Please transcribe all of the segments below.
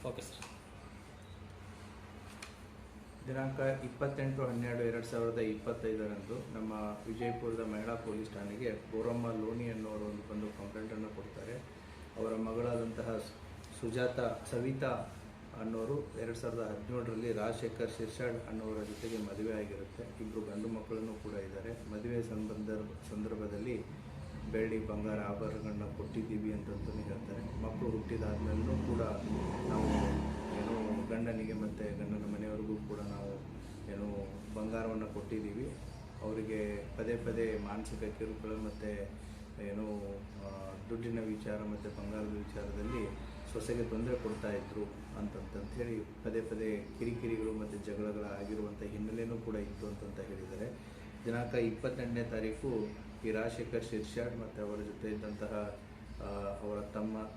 Okay sir. ದಿನಾಂಕ 28/12/2025 ನಮ್ಮ ವಿಜಯಪುರದ ಮಹಿಳಾ ಪೊಲೀಸ್ ಠಾಣೆಗೆ ಬೋರಮ್ಮ ಲೋನಿ ಅನ್ನೋರು ಒಂದು ಕಂಪ್ಲೇಂಟನ್ನು ಕೊಡ್ತಾರೆ. ಅವರ ಮಗಳಾದಂತಹ ಸವಿತಾ ಅನ್ನೋರು 2017ರಲ್ಲಿ ರಾಜಶೇಖರ್ ಶಿರ್ಷಾಡ್ ಅನ್ನೋರ ಜೊತೆಗೆ ಮದುವೆ ಆಗಿರುತ್ತೆ. ಇಬ್ಬರು ಗಂಡು ಮಕ್ಕಳನ್ನು ಕೂಡ ಇದ್ದಾರೆ. ಮದುವೆ ಸಂದರ್ಭದಲ್ಲಿ ಬೆಳ್ಳಿ ಬಂಗಾರ ಆಭರಣಗಳನ್ನ ಕೊಟ್ಟಿದ್ದೀವಿ ಅಂತಂತಲೇ ಹೇಳ್ತಾರೆ. ಮಕ್ಕಳು ಹುಟ್ಟಿದಾದ್ಮೇಲೂ ಕೂಡ ನಾವು ಗಂಡನಿಗೆ ಮತ್ತು ಗಂಡನ ಮನೆಯವ್ರಿಗೂ ಕೂಡ ನಾವು ಬಂಗಾರವನ್ನು ಕೊಟ್ಟಿದ್ದೀವಿ. ಅವರಿಗೆ ಪದೇ ಪದೇ ಮಾನಸಿಕ ಕಿರುಕುಳ ಮತ್ತು ದುಡ್ಡಿನ ವಿಚಾರ ಮತ್ತು ಬಂಗಾರದ ವಿಚಾರದಲ್ಲಿ ಸೊಸೆಗೆ ತೊಂದರೆ ಕೊಡ್ತಾಯಿದ್ರು ಹೇಳಿ ಪದೇ ಪದೇ ಕಿರಿಕಿರಿಗಳು ಮತ್ತು ಜಗಳಗಳ ಆಗಿರುವಂಥ ಹಿನ್ನೆಲೆಯೂ ಕೂಡ ಇತ್ತು ಅಂತ ಹೇಳಿದ್ದಾರೆ. ದಿನಾಂಕ 28ನೇ ತಾರೀಕು ಈ ರಾಜಶೇಖರ್ ಶಿರ್ಷಾಡ್ ಮತ್ತು ಅವರ ಜೊತೆ ಇದ್ದಂತಹ ಅವರ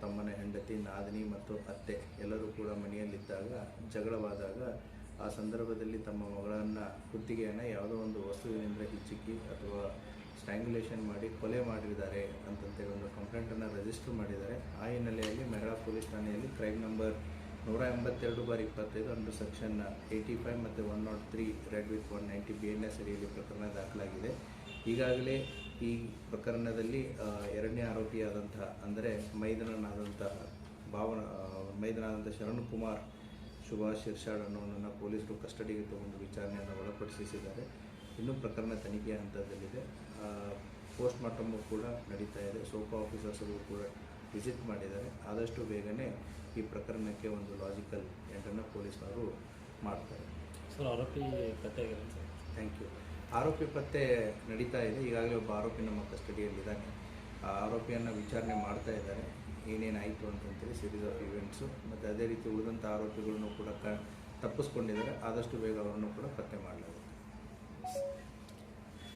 ತಮ್ಮನ ಹೆಂಡತಿ ನಾದಿನಿ ಮತ್ತು ಅತ್ತೆ ಎಲ್ಲರೂ ಕೂಡ ಮನೆಯಲ್ಲಿದ್ದಾಗ ಜಗಳವಾದಾಗ ಆ ಸಂದರ್ಭದಲ್ಲಿ ತಮ್ಮ ಮಗಳನ್ನು ಕುತ್ತಿಗೆಯನ್ನು ಯಾವುದೋ ಒಂದು ವಸ್ತುವಿನಿಂದ ಹಿಚ್ಚಿಕ್ಕಿ ಅಥವಾ ಸ್ಟ್ರ್ಯಾಂಗ್ಯುಲೇಷನ್ ಮಾಡಿ ಕೊಲೆ ಮಾಡಿದ್ದಾರೆ ಅಂತಂತೇಳಿ ಒಂದು ಕಂಪ್ಲೇಂಟನ್ನು ರಿಜಿಸ್ಟರ್ ಮಾಡಿದ್ದಾರೆ. ಆ ಹಿನ್ನೆಲೆಯಲ್ಲಿ ಮಹಿಳಾ ಪೊಲೀಸ್ ಠಾಣೆಯಲ್ಲಿ ಕ್ರೈಮ್ ನಂಬರ್ 182/25 ಅಂಡರ್ ಸೆಕ್ಷನ್ 85 ಮತ್ತು 103 ರೆಡ್ ವಿತ್ 190 BNS ಅಡಿಯಲ್ಲಿ ಪ್ರಕರಣ ದಾಖಲಾಗಿದೆ. ಈಗಾಗಲೇ ಈ ಪ್ರಕರಣದಲ್ಲಿ ಎರಡನೇ ಆರೋಪಿಯಾದಂತಹ ಅಂದರೆ ಮೈದನನಾದಂಥ ಶರಣಕುಮಾರ್ ಸುಭಾಷ್ ಶಿರ್ಷಾಡ್ ಅನ್ನೋನನ್ನು ಪೊಲೀಸರು ಕಸ್ಟಡಿಗೆ ತಗೊಂಡು ವಿಚಾರಣೆಯನ್ನು ಒಳಪಡಿಸಿದ್ದಾರೆ. ಇನ್ನೂ ಪ್ರಕರಣ ತನಿಖೆಯ ಹಂತದಲ್ಲಿದೆ. ಪೋಸ್ಟ್ ಮಾರ್ಟಮು ಕೂಡ ನಡೀತಾ ಇದೆ. ಸೋಪಾ ಆಫೀಸರ್ಸ್ಗಳು ಕೂಡ ವಿಸಿಟ್ ಮಾಡಿದ್ದಾರೆ. ಆದಷ್ಟು ಬೇಗನೆ ಈ ಪ್ರಕರಣಕ್ಕೆ ಒಂದು ಲಾಜಿಕಲ್ ಎಂಡನ್ನು ಪೊಲೀಸರು ಮಾಡ್ತಾರೆ. ಸರ್, ಆರೋಪಿ ಪತ್ತೆ ಆಗಿರೋದು ಸರ್? Thank you. ಆರೋಪಿ ಪತ್ತೆ ನಡೀತಾ ಇದೆ. ಈಗಾಗಲೇ ಒಬ್ಬ ಆರೋಪಿ ನಮ್ಮ ಕಸ್ಟಡಿಯಲ್ಲಿದ್ದಾನೆ. ಆ ಆರೋಪಿಯನ್ನು ವಿಚಾರಣೆ ಮಾಡ್ತಾ ಇದ್ದಾರೆ, ಏನೇನಾಯಿತು ಅಂತಂತೇಳಿ ಸೀರೀಸ್ ಆಫ್ ಇವೆಂಟ್ಸು. ಮತ್ತು ಅದೇ ರೀತಿ ಉಳಿದಂಥ ಆರೋಪಿಗಳನ್ನು ಕೂಡ ತಪ್ಪಿಸ್ಕೊಂಡಿದ್ದಾರೆ. ಆದಷ್ಟು ಬೇಗ ಅವರನ್ನು ಕೂಡ ಪತ್ತೆ ಮಾಡಲಾಗುತ್ತೆ.